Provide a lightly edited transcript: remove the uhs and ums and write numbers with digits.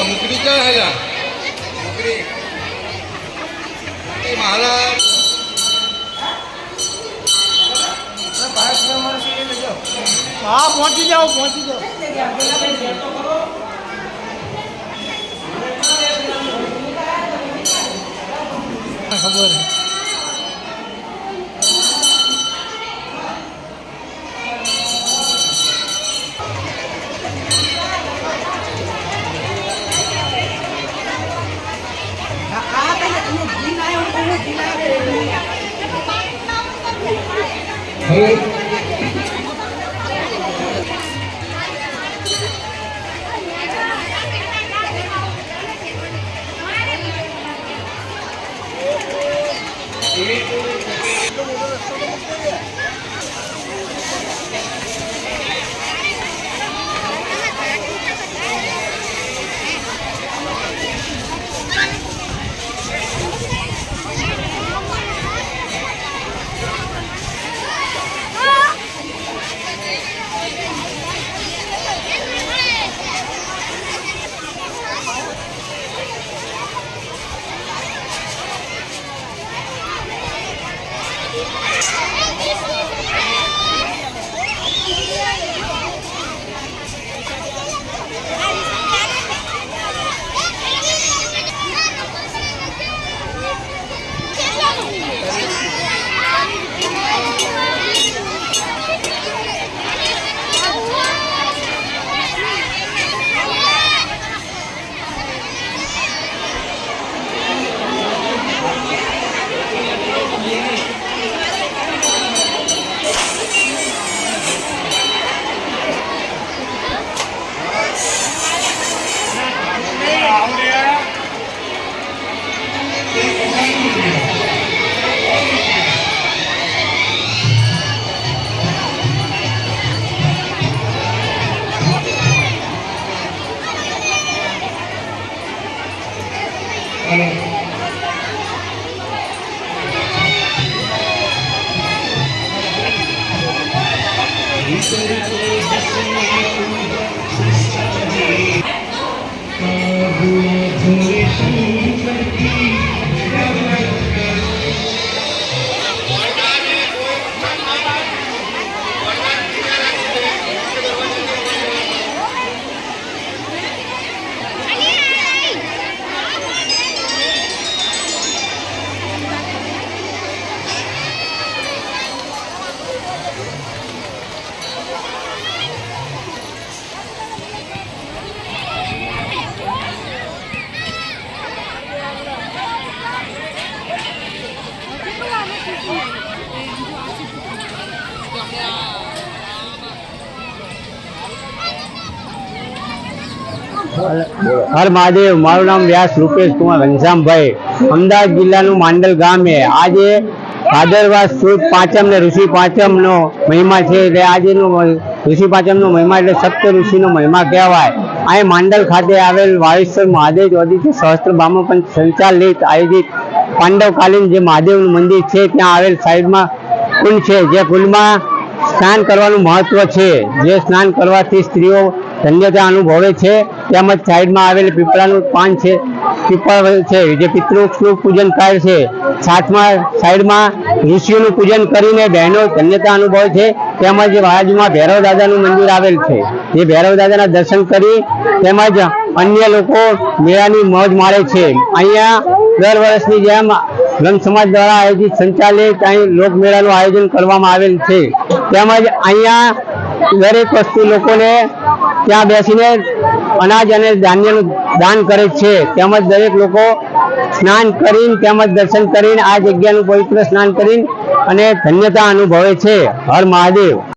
मुकरी क्या है यार मुकरी महाराज हाँ पहुंची जाओ खबर है હર મહાદેવ। મારું નામ વ્યાસ રૂપેશ કુમાર ઘનશ્યામભાઈ, અમદાવાદ જિલ્લાનું માંડલ ગામે આજે ભાદરવા સુદ પાંચમ ને ઋષિ પાંચમ નો મહિમા છે। એટલે આજેનો ઋષિ પાંચમ નો મહિમા એટલે સપ્ત ઋષિ નો મહિમા કહેવાય। અહીં માંડલ ખાતે આવેલ વાળેશ્વર મહાદેવ જ્યોતિષ સહસ્ત્ર બ્રાહ્મણ પંચ સંચાલિત આયોજિત પાંડવકાલીન જે મહાદેવનું મંદિર છે ત્યાં આવેલ સાઈડમાં કુંડ છે, જે કુંડમાં સ્નાન કરવાનું મહત્વ છે, જે સ્નાન કરવાથી સ્ત્રીઓ ધન્યતા અનુભવે છે। તેમજ સાઈડમાં આવેલ પીપળાનું પાન છે, પીપળ છે જે પિતૃનું પૂજન થાય છે। સાથમાં સાઈડમાં ઋષિઓનું પૂજન કરીને બહેનો ધન્યતા અનુભવે છે। તેમજ બાજુમાં ભૈરવ દાદાનું મંદિર આવેલ છે, જે ભૈરવ દાદાના દર્શન કરી તેમજ અન્ય લોકો મેળાની મોજ માણે છે। અહીંયા દર વર્ષની જેમ બ્રહ્મ સમાજ દ્વારા આયોજિત સંચાલિત અહીં લોકમેળાનું આયોજન કરવામાં આવેલ છે। તેમજ અહીંયા દરેક વસ્તુ લોકોને ત્યાં બેસીને અનાજ અને ધાન્યનું દાન કરે છે। તેમજ દરેક લોકો સ્નાન કરીને તેમજ દર્શન કરીને આ જગ્યાનું પવિત્ર સ્નાન કરીને અને ધન્યતા અનુભવે છે। હર મહાદેવ।